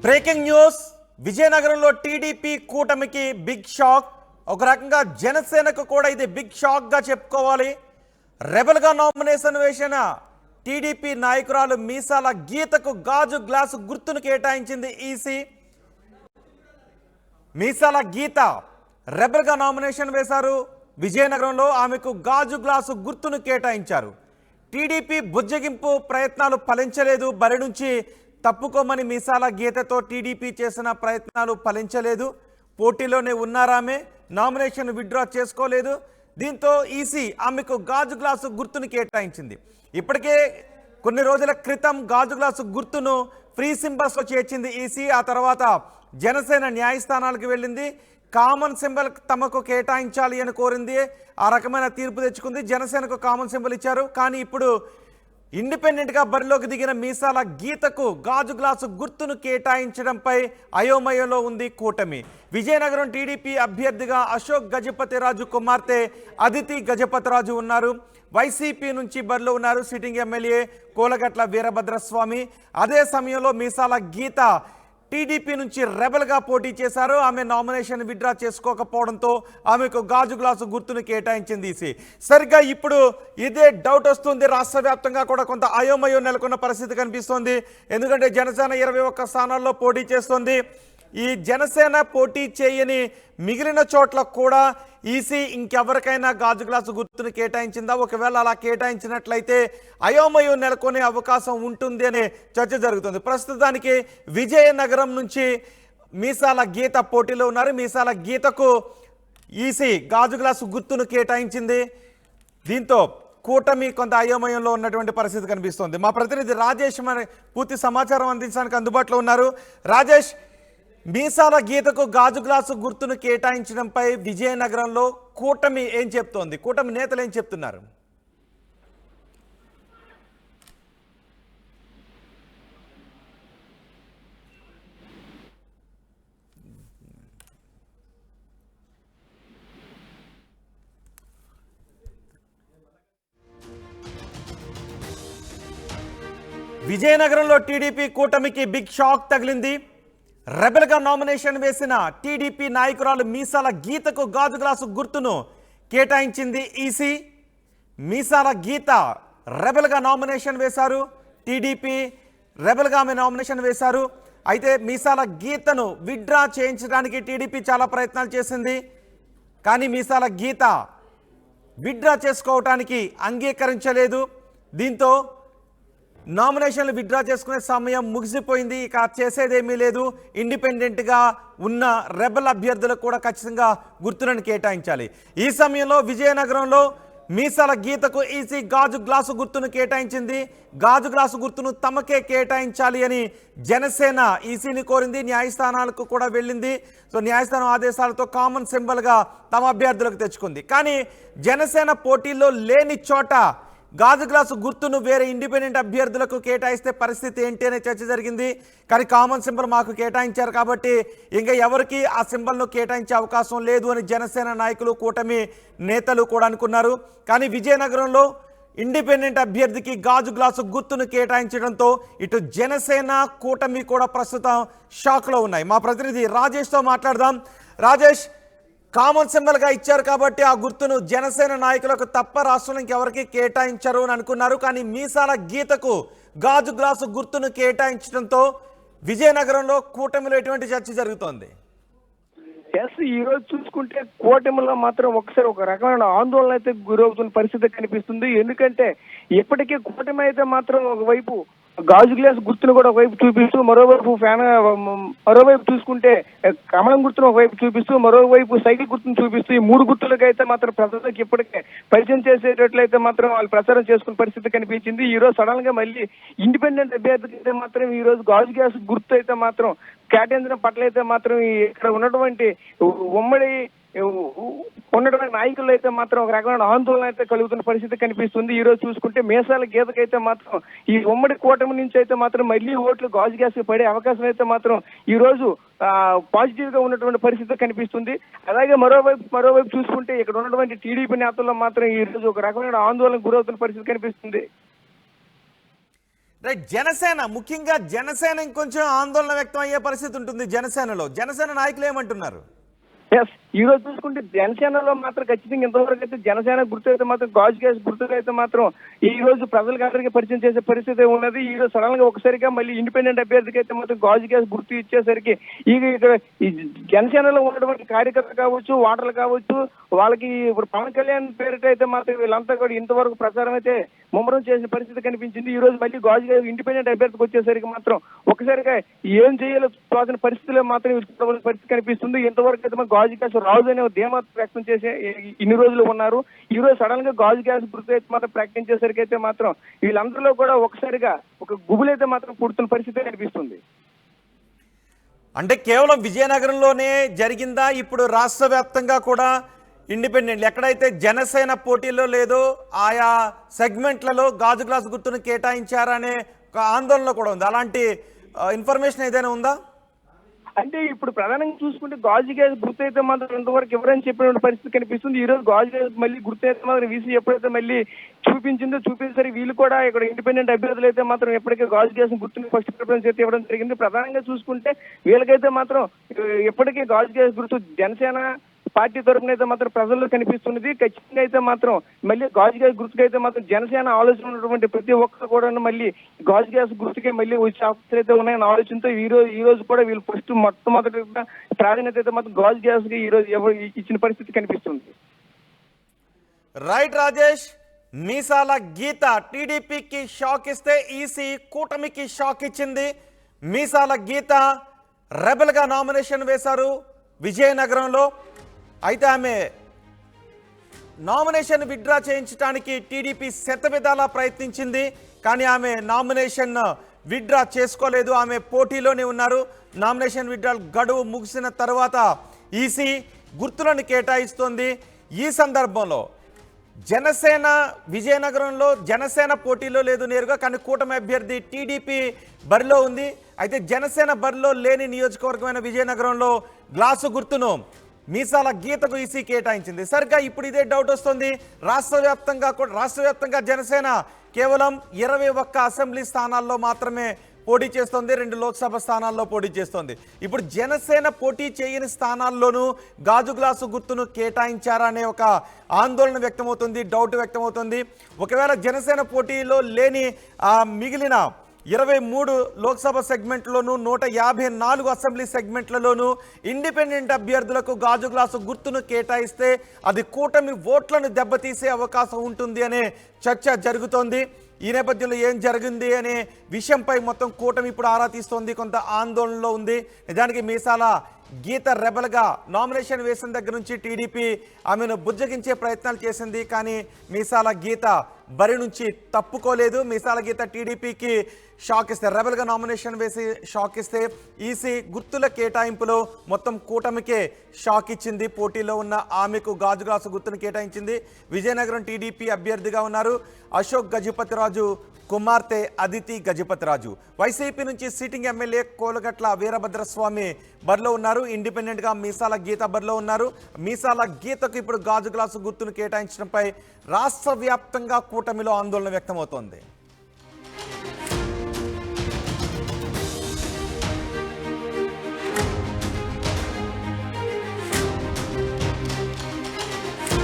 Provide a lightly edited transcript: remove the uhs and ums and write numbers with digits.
Breaking news విజయనగరంలో TDP కూటమికి big shock. ఒక రకంగా జనసేనకు కూడా ఇది బిగ్ షాక్ గా చెప్పుకోవాలి. రెబల్ గా నామినేషన్ వేసిన టీడీపీ నాయకురాలు మీసాల గీతకు గాజు గ్లాసు గుర్తును కేటాయించింది ఈసీ. మీసాల గీత రెబల్ గా నామినేషన్ వేశారు. విజయనగరంలో ఆమెకు గాజు గ్లాసు గుర్తును కేటాయించారు. టీడీపీ బుజ్జగింపు ప్రయత్నాలు ఫలించలేదు. బరి నుంచి తప్పుకోమని మీసాల గీతతో టీడీపీ చేసిన ప్రయత్నాలు ఫలించలేదు. పోటీలోనే ఉన్నారామె, నామినేషన్ విత్డ్రా చేసుకోలేదు. దీంతో ఈసీ ఆమెకు గాజు గ్లాసు గుర్తును కేటాయించింది. ఇప్పటికే కొన్ని రోజుల క్రితం గాజు గ్లాసు గుర్తును ఫ్రీ సింబల్స్లో చేర్చింది ఈసీ. ఆ తర్వాత జనసేన న్యాయస్థానాలకు వెళ్ళింది. కామన్ సింబల్ తమకు కేటాయించాలి అని కోరింది. ఆ రకమైన తీర్పు తెచ్చుకుంది. జనసేనకు కామన్ సింబల్ ఇచ్చారు. కానీ ఇప్పుడు ఇండిపెండెంట్గా బరిలోకి దిగిన మీసాల గీతకు గాజు గ్లాసు గుర్తును కేటాయించడంపై అయోమయంలో ఉంది కూటమి. విజయనగరం టీడీపీ అభ్యర్థిగా అశోక్ గజపతిరాజు కుమార్తె అదితి గజపతిరాజు ఉన్నారు. వైసీపీ నుంచి బరిలో ఉన్నారు సిట్టింగ్ ఎమ్మెల్యే కోలగట్ల వీరభద్రస్వామి. అదే సమయంలో మీసాల గీత టీడీపీ నుంచి రెబల్గా పోటీ చేశారు. ఆమె నామినేషన్ విత్డ్రా చేసుకోకపోవడంతో ఆమెకు గాజు గ్లాసు గుర్తును కేటాయించింది ఈసీ. సరిగ్గా ఇప్పుడు ఇదే డౌట్ వస్తుంది. రాష్ట్ర వ్యాప్తంగా కూడా కొంత అయోమయం నెలకొన్న పరిస్థితి కనిపిస్తోంది. ఎందుకంటే జనసేన 21 స్థానాల్లో పోటీ చేస్తోంది. ఈ జనసేన పోటీ చేయని మిగిలిన చోట్ల కూడా ఈసీ ఇంకెవరికైనా గాజు గ్లాసు గుర్తును కేటాయించిందా? ఒకవేళ అలా కేటాయించినట్లయితే అయోమయం నెలకొనే అవకాశం ఉంటుంది అనే చర్చ జరుగుతుంది. ప్రస్తుతానికి విజయనగరం నుంచి మీసాల గీత పోటీలో ఉన్నారు. మీసాల గీతకు ఈసీ గాజు గ్లాసు గుర్తును కేటాయించింది. దీంతో కూటమి కొంత అయోమయంలో ఉన్నటువంటి పరిస్థితి కనిపిస్తోంది. మా ప్రతినిధి రాజేష్ మన పూర్తి సమాచారం అందించడానికి అందుబాటులో ఉన్నారు. రాజేష్, మీసాల గీతకు గాజు గ్లాసు గుర్తును కేటాయించడంపై విజయనగరంలో కూటమి ఏం చెప్తోంది? కూటమి నేతలు ఏం చెప్తున్నారు? విజయనగరంలో టీడీపీ కూటమికి బిగ్ షాక్ తగిలింది. రెబల్గా నామినేషన్ వేసిన టీడీపీ నాయకురాలు మీసాల గీతకు గాజు గ్లాసు గుర్తును కేటాయించింది ఈసీ. మీసాల గీత రెబల్గా నామినేషన్ వేశారు. టీడీపీ రెబల్గా ఆమె నామినేషన్ వేశారు. అయితే మీసాల గీతను విత్డ్రా చేయించడానికి టీడీపీ చాలా ప్రయత్నాలు చేసింది. కానీ మీసాల గీత విత్డ్రా చేసుకోవటానికి అంగీకరించలేదు. దీంతో నామినేషన్లు విత్డ్రా చేసుకునే సమయం ముగిసిపోయింది. ఇక చేసేదేమీ లేదు. ఇండిపెండెంట్గా ఉన్న రెబల్ అభ్యర్థులకు కూడా ఖచ్చితంగా గుర్తులను కేటాయించాలి. ఈ సమయంలో విజయనగరంలో మీసాల గీతకు ఈసీ గాజు గ్లాసు గుర్తును కేటాయించింది. గాజు గ్లాసు గుర్తును తమకే కేటాయించాలి అని జనసేన ఈసీని కోరింది. న్యాయస్థానాలకు కూడా వెళ్ళింది. సో న్యాయస్థానం ఆదేశాలతో కామన్ సింబల్గా తమ అభ్యర్థులకు తెచ్చుకుంది. కానీ జనసేన పోటీల్లో లేని చోట గాజు గ్లాసు గుర్తును వేరే ఇండిపెండెంట్ అభ్యర్థులకు కేటాయిస్తే పరిస్థితి ఏంటి అనే చర్చ జరిగింది. కానీ కామన్ సింబల్ మాకు కేటాయించారు కాబట్టి ఇంకా ఎవరికి ఆ సింబల్ను కేటాయించే అవకాశం లేదు అని జనసేన నాయకులు, కూటమి నేతలు కూడా అనుకున్నారు. కానీ విజయనగరంలో ఇండిపెండెంట్ అభ్యర్థికి గాజు గ్లాసు గుర్తును కేటాయించడంతో ఇటు జనసేన, కూటమి కూడా ప్రస్తుతం షాక్లో ఉన్నాయి. మా ప్రతినిధి రాజేష్తో మాట్లాడదాం. రాజేష్, కామన్ సింబల్గా ఇచ్చారు కాబట్టి ఆ గుర్తును జనసేన నాయకులకు తప్ప రాష్ట్రంలో ఇంకెవరికి కేటాయించరు అని అనుకున్నారు. కానీ మీసాల గీతకు గాజు గ్లాసు గుర్తును కేటాయించడంతో విజయనగరంలో కూటమిలో ఎటువంటి చర్చ జరుగుతోంది? ఈ రోజు చూసుకుంటే కూటమిలో మాత్రం ఒకసారి ఒక రకమైన ఆందోళన అయితే గురవుతున్న పరిస్థితి కనిపిస్తుంది. ఎందుకంటే ఇప్పటికీ కూటమి అయితే మాత్రం ఒకవైపు గాజు గ్లాస్ గుర్తును కూడా ఒకవైపు చూపిస్తూ, మరోవైపు చూసుకుంటే కమలం గుర్తును ఒకవైపు చూపిస్తూ, మరోవైపు సైకిల్ గుర్తును చూపిస్తూ, ఈ 3 గుర్తులకు అయితే మాత్రం ప్రజలకు ఇప్పటికే పరిచయం చేసేటట్లయితే మాత్రం వాళ్ళు ప్రచారం చేసుకునే పరిస్థితి కనిపించింది. ఈ రోజు సడన్ గా మళ్ళీ ఇండిపెండెంట్ అభ్యర్థికి అయితే మాత్రం ఈ రోజు గాజు గ్లాస్ గుర్తు అయితే మాత్రం కేటాయించడం పట్ల అయితే మాత్రం ఇక్కడ ఉన్నటువంటి ఉమ్మడి నాయకులు అయితే మాత్రం ఒక రకమైన ఆందోళన అయితే కలుగుతున్న పరిస్థితి కనిపిస్తుంది. ఈ రోజు చూసుకుంటే మీసాల గీతకైతే మాత్రం ఈ ఉమ్మడి కూటమి నుంచి అయితే మాత్రం మళ్ళీ ఓట్లు గాజు గ్యాస్ పడే అవకాశం అయితే మాత్రం ఈ రోజు పాజిటివ్ గా ఉన్నటువంటి పరిస్థితి కనిపిస్తుంది. అలాగే మరోవైపు చూసుకుంటే ఇక్కడ ఉన్నటువంటి టీడీపీ నేతల్లో మాత్రం ఈ రోజు ఒక రకమైన ఆందోళన గురవుతున్న పరిస్థితి కనిపిస్తుంది. రైట్, జనసేన ముఖ్యంగా జనసేన ఇంకొంచెం ఆందోళన వ్యక్తం అయ్యే పరిస్థితి ఉంటుంది. జనసేన నాయకులు ఏమంటున్నారు? ఎస్, ఈ రోజు చూసుకుంటే జనసేనలో మాత్రం ఖచ్చితంగా ఇంతవరకు అయితే జనసేన గుర్తు అయితే మాత్రం గాజు గ్యాస్ గుర్తుగా అయితే మాత్రం ఈ రోజు ప్రజలకు అందరికీ పరిచయం చేసే పరిస్థితి ఉన్నది. ఈ రోజు సడన్ గా ఒకసారిగా మళ్ళీ ఇండిపెండెంట్ అభ్యర్థికి అయితే మాత్రం గాజు గ్యాస్ గుర్తు ఇచ్చేసరికి ఇక్కడ ఈ జనసేనలో ఉన్నటువంటి కార్యకర్తలు కావచ్చు, ఓటర్లు కావచ్చు, వాళ్ళకి ఇప్పుడు పవన్ కళ్యాణ్ పేరిట అయితే మాత్రం వీళ్ళంతా కూడా ఇంతవరకు ప్రచారం అయితే ముమ్మరం చేసిన పరిస్థితి కనిపించింది. ఈ రోజు మళ్ళీ గాజు గ్యాస్ ఇండిపెండెంట్ అభ్యర్థికి వచ్చేసరికి మాత్రం ఒకసారిగా ఏం చేయాలో తోచిన పరిస్థితుల్లో మాత్రం చూడవలసిన పరిస్థితి కనిపిస్తుంది. ఇంతవరకు అయితే గాజు గ్యాస్ రాజు అనే ధీమా వ్యక్తం చేసే ఇన్ని రోజులు ఉన్నారు. ఈ రోజు సడన్ గా గాజు గ్యాస్ గుర్తు అయితే మాత్రం ప్రకటించేసరికి అయితే మాత్రం వీళ్ళందరిలో కూడా ఒకసారిగా ఒక గుబులైతే మాత్రం పుడుతున్న పరిస్థితి కనిపిస్తుంది. అంటే కేవలం విజయనగరంలోనే జరిగిందా? ఇప్పుడు రాష్ట్ర వ్యాప్తంగా కూడా ఇండిపెండెంట్ ఎక్కడైతే జనసేన పోటీలో లేదో ఆయా సెగ్మెంట్లలో గాజు గ్లాస్ గుర్తును కేటాయించారనే ఒక ఆందోళన కూడా ఉంది. అలాంటి ఇన్ఫర్మేషన్ ఏదైనా ఉందా? అంటే ఇప్పుడు ప్రధానంగా చూసుకుంటే గాజు గ్యాస్ గుర్తు అయితే మాత్రం ఇంతవరకు ఎవరైనా చెప్పిన పరిస్థితి కనిపిస్తుంది. ఈ రోజు గాజు గ్యాస్ మళ్ళీ గుర్తు అయితే మాత్రం వీసీ ఎప్పుడైతే మళ్ళీ చూపించేసరికి వీళ్ళు కూడా ఇక్కడ ఇండిపెండెంట్ అభ్యర్థులు అయితే మాత్రం ఎప్పటికే గాజు గ్యాస్ గుర్తుని ఫస్ట్ ప్రిఫరెన్స్ అయితే ఇవ్వడం జరిగింది. ప్రధానంగా చూసుకుంటే వీళ్ళకైతే మాత్రం ఎప్పటికీ గాజు గ్యాస్ గుర్తు జనసేన పార్టీ తరఫున అయితే మాత్రం ప్రజల్లో కనిపిస్తున్నది. ఖచ్చితంగా అయితే మాత్రం మళ్ళీ గాజు గ్యాస్ గుర్తుకు అయితే మాత్రం జనసేన ఆలోచన ఉన్నటువంటి ప్రతి ఒక్కరు కూడా మళ్ళీ గాజు గ్యాస్ గుర్తుకే మళ్ళీ వచ్చే అవకాశాలు అయితే ఉన్నాయన్న ఆలోచనతో ఈ రోజు కూడా వీళ్ళు ఫస్ట్ మొట్టమొదటి ప్రాధాన్యత అయితే మాత్రం గాజు గ్యాస్ కి ఈ రోజు ఇచ్చిన పరిస్థితి కనిపిస్తుంది. రైట్ రాజేష్, మీసాల గీత టీడీపీకి షాక్ ఇస్తే ఈసీ కూటమికి షాక్ ఇచ్చింది. మీసాల గీత రెబల్గా నామినేషన్ వేశారు విజయనగరంలో. అయితే ఆమె నామినేషన్ విత్డ్రా చేయించడానికి టీడీపీ శతవిధాలా ప్రయత్నించింది, కానీ ఆమె నామినేషన్ విత్డ్రా చేసుకోలేదు. ఆమె పోటీలోనే ఉన్నారు. నామినేషన్ విత్డ్రా గడువు ముగిసిన తర్వాత ఈసీ గుర్తులను కేటాయిస్తోంది. ఈ సందర్భంలో జనసేన విజయనగరంలో జనసేన పోటీలో లేదు నేరుగా, కానీ కూటమి అభ్యర్థి టీడీపీ బరిలో ఉంది. అయితే జనసేన బరిలో లేని నియోజకవర్గమైన విజయనగరంలో గ్లాసు గుర్తును మీసాల గీతకు ఈసీ కేటాయించింది. సరిగ్గా ఇప్పుడు ఇదే డౌట్ వస్తుంది. రాష్ట్ర వ్యాప్తంగా జనసేన కేవలం 21 అసెంబ్లీ స్థానాల్లో మాత్రమే పోటీ చేస్తోంది, 2 లోక్సభ స్థానాల్లో పోటీ చేస్తోంది. ఇప్పుడు జనసేన పోటీ చేయని స్థానాల్లోనూ గాజు గ్లాసు గుర్తును కేటాయించారనే ఒక ఆందోళన వ్యక్తమవుతుంది, డౌట్ వ్యక్తమవుతుంది. ఒకవేళ జనసేన పోటీలో లేని మిగిలిన 23 లోక్సభ సెగ్మెంట్లోనూ 154 అసెంబ్లీ సెగ్మెంట్లలోనూ ఇండిపెండెంట్ అభ్యర్థులకు గాజు గ్లాసు గుర్తును కేటాయిస్తే అది కూటమి ఓట్లను దెబ్బతీసే అవకాశం ఉంటుంది అనే చర్చ జరుగుతోంది. ఈ నేపథ్యంలో ఏం జరిగింది అనే విషయంపై మొత్తం కూటమి ఇప్పుడు ఆరా తీస్తోంది, కొంత ఆందోళనలో ఉంది. నిజానికి మీసాల గీత రెబల్గా నామినేషన్ వేసిన దగ్గర నుంచి టీడీపీ ఆమెను బుజ్జగించే ప్రయత్నాలు చేసింది, కానీ మీసాల గీత బరి నుంచి తప్పుకోలేదు. మీసాల గీత టీడీపీకి షాక్ ఇస్తే, రెబల్గా నామినేషన్ వేసి షాక్ ఇస్తే ఈసీ గుర్తుల కేటాయింపులో మొత్తం కూటమికే షాక్ ఇచ్చింది. పోటీలో ఉన్న ఆమెకు గాజు గ్లాసు గుర్తును కేటాయించింది. విజయనగరం టీడీపీ అభ్యర్థిగా ఉన్నారు అశోక్ గజపతిరాజు కుమార్తె అదితి గజపతిరాజు. వైసీపీ నుంచి సిట్టింగ్ ఎమ్మెల్యే కోలగట్ల వీరభద్రస్వామి బరిలో ఉన్నారు. ఇండిపెండెంట్గా మీసాల గీత బరిలో ఉన్నారు. మీసాల గీతకు ఇప్పుడు గాజు గ్లాసు గుర్తును కేటాయించడంపై రాష్ట్ర వ్యాప్తంగా కూటమిలో ఆందోళన వ్యక్తమవుతోంది.